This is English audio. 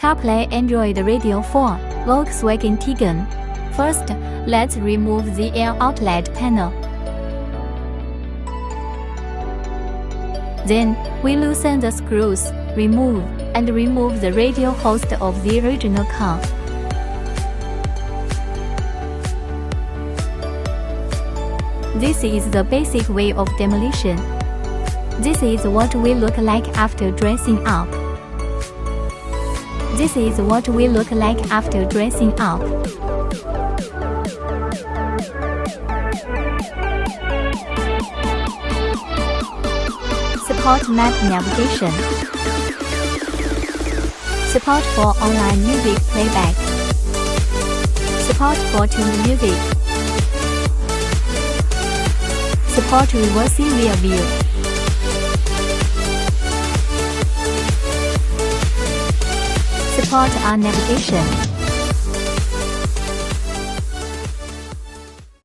Carplay Android Radio 4, Volkswagen Tiguan. First, let's remove the air outlet panel. Then, we loosen the screws, remove the radio host of the original car. This is the basic way of demolition. This is what we look like after dressing up. This is what we look like after dressing up. Support map navigation. Support for online music playback. Support for tuned music. Support reversing rear view. Support our navigation.